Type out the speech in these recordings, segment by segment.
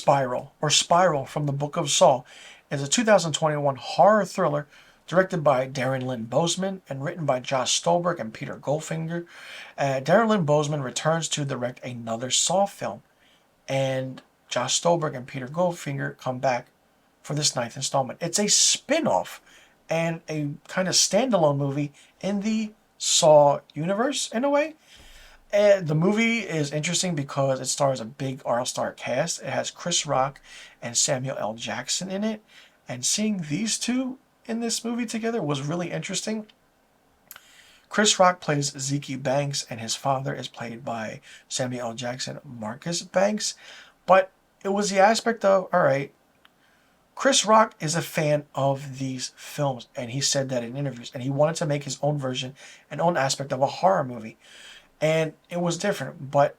Spiral, or Spiral from the Book of Saw, is a 2021 horror thriller directed by Darren Lynn Bousman and written by Josh Stolberg and Peter Goldfinger. Darren Lynn Bousman returns to direct another Saw film, and Josh Stolberg and Peter Goldfinger come back for this ninth installment. It's a spin-off and a kind of standalone movie in the Saw universe, in a way. The movie is interesting because it stars a big all-star cast. It has Chris Rock and Samuel L. Jackson in it. And seeing these two in this movie together was really interesting. Chris Rock plays Zeke Banks, and his father is played by Samuel L. Jackson, Marcus Banks. But it was the aspect of, all right, Chris Rock is a fan of these films, and he said that in interviews, and he wanted to make his own version, an own aspect of a horror movie. And it was different, but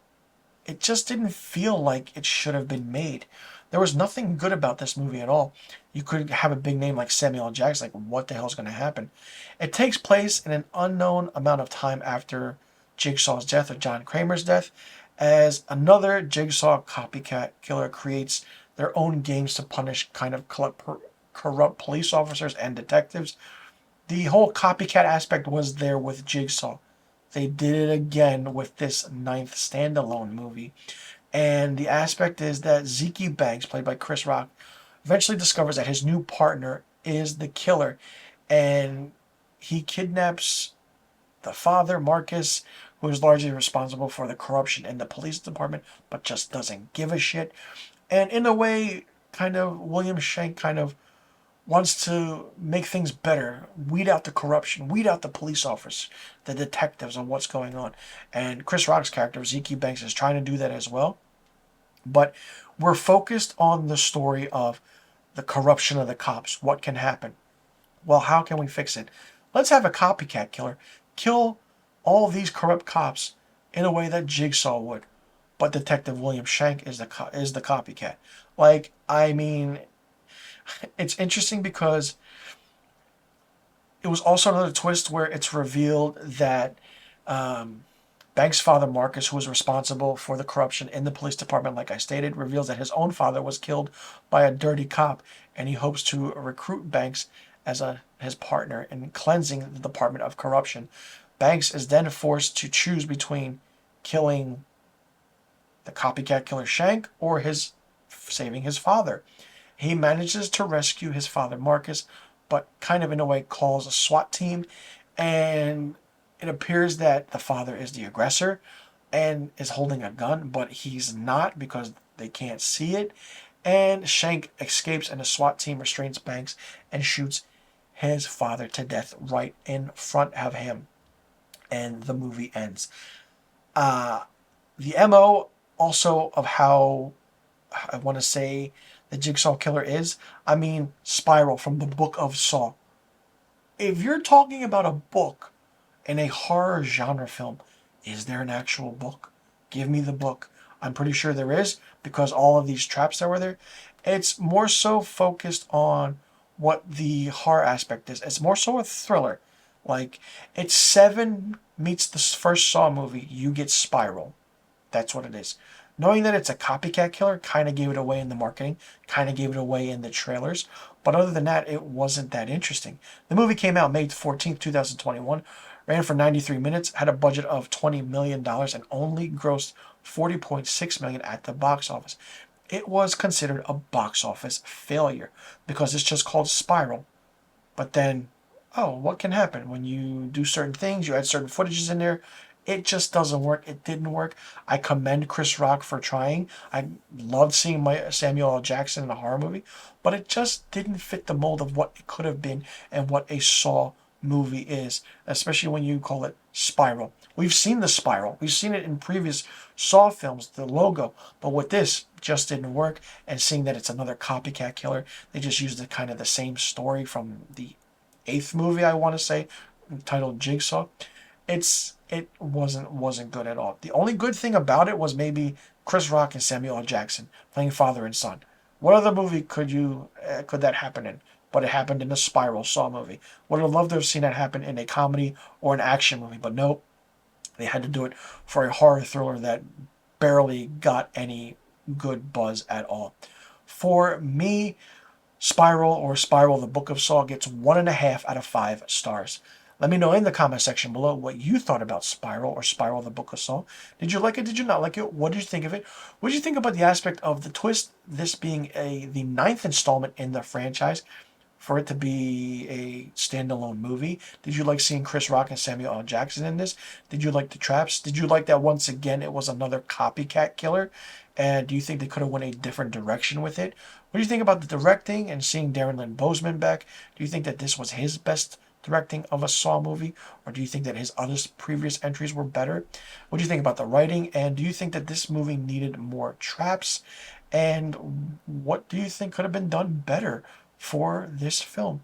it just didn't feel like it should have been made. There was nothing good about this movie at all. You could have a big name like Samuel L. Jackson, like what the hell's going to happen? It takes place in an unknown amount of time after Jigsaw's death, or John Kramer's death, as another Jigsaw copycat killer creates their own games to punish kind of corrupt police officers and detectives. The whole copycat aspect was there with Jigsaw. They did it again with this ninth standalone movie. And the aspect is that Zeke Banks, played by Chris Rock, eventually discovers that his new partner is the killer. And he kidnaps the father, Marcus, who is largely responsible for the corruption in the police department, but just doesn't give a shit. And in a way, kind of, William Shank kind of wants to make things better, weed out the corruption, weed out the police officers, the detectives, on what's going on. And Chris Rock's character, Zeke Banks, is trying to do that as well. But we're focused on the story of the corruption of the cops. What can happen? Well, how can we fix it? Let's have a copycat killer kill all these corrupt cops in a way that Jigsaw would. But Detective William Shank is the copycat. Like, I mean, it's interesting because it was also another twist where it's revealed that Banks' father, Marcus, who was responsible for the corruption in the police department, like I stated, reveals that his own father was killed by a dirty cop, and he hopes to recruit Banks as his partner in cleansing the department of corruption. Banks is then forced to choose between killing the copycat killer Shank or saving his father. He manages to rescue his father, Marcus, but kind of in a way calls a SWAT team, and it appears that the father is the aggressor and is holding a gun, but he's not because they can't see it. And Shank escapes, and the SWAT team restrains Banks and shoots his father to death right in front of him. And the movie ends. The MO also of how, I want to say, the Jigsaw Killer is, I mean, Spiral from the Book of Saw. If you're talking about a book in a horror genre film, is there an actual book? Give me the book. I'm pretty sure there is, because all of these traps that were there. It's more so focused on what the horror aspect is. It's more so a thriller. Like, it's Seven meets the first Saw movie, you get Spiral. That's what it is. Knowing that it's a copycat killer kind of gave it away in the marketing, kind of gave it away in the trailers. But other than that, it wasn't that interesting. The movie came out May 14th, 2021, ran for 93 minutes, had a budget of $20 million, and only grossed $40.6 million at the box office. It was considered a box office failure because it's just called Spiral. But then, oh, what can happen when you do certain things? You add certain footages in there. It just doesn't work. It didn't work. I commend Chris Rock for trying. I loved seeing Samuel L. Jackson in a horror movie, but it just didn't fit the mold of what it could have been and what a Saw movie is, especially when you call it Spiral. We've seen the Spiral. We've seen it in previous Saw films, the logo, but with this, just didn't work. And seeing that it's another copycat killer, they just used the same story from the 8th movie, I want to say, titled Jigsaw. It wasn't good at all. The only good thing about it was maybe Chris Rock and Samuel L. Jackson playing father and son. What other movie could that happen in? But it happened in a Spiral Saw movie. Would have loved to have seen that happen in a comedy or an action movie, but nope. They had to do it for a horror thriller that barely got any good buzz at all. For me, Spiral, the Book of Saw gets 1.5 out of 5 stars. Let me know in the comment section below what you thought about Spiral, the Book of Saw. Did you like it? Did you not like it? What did you think of it? What did you think about the aspect of the twist, this being the 9th installment in the franchise, for it to be a standalone movie? Did you like seeing Chris Rock and Samuel L. Jackson in this? Did you like the traps? Did you like that once again it was another copycat killer? And do you think they could have went a different direction with it? What do you think about the directing and seeing Darren Lynn Bousman back? Do you think that this was his best directing of a Saw movie? Or do you think that his other previous entries were better? What do you think about the writing? And do you think that this movie needed more traps? And what do you think could have been done better for this film?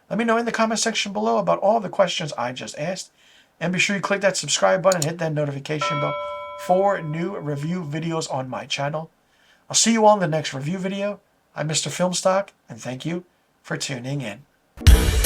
Let me know in the comment section below about all the questions I just asked. And be sure you click that subscribe button and hit that notification bell for new review videos on my channel. I'll see you all in the next review video. I'm Mr. Filmstock, and thank you for tuning in.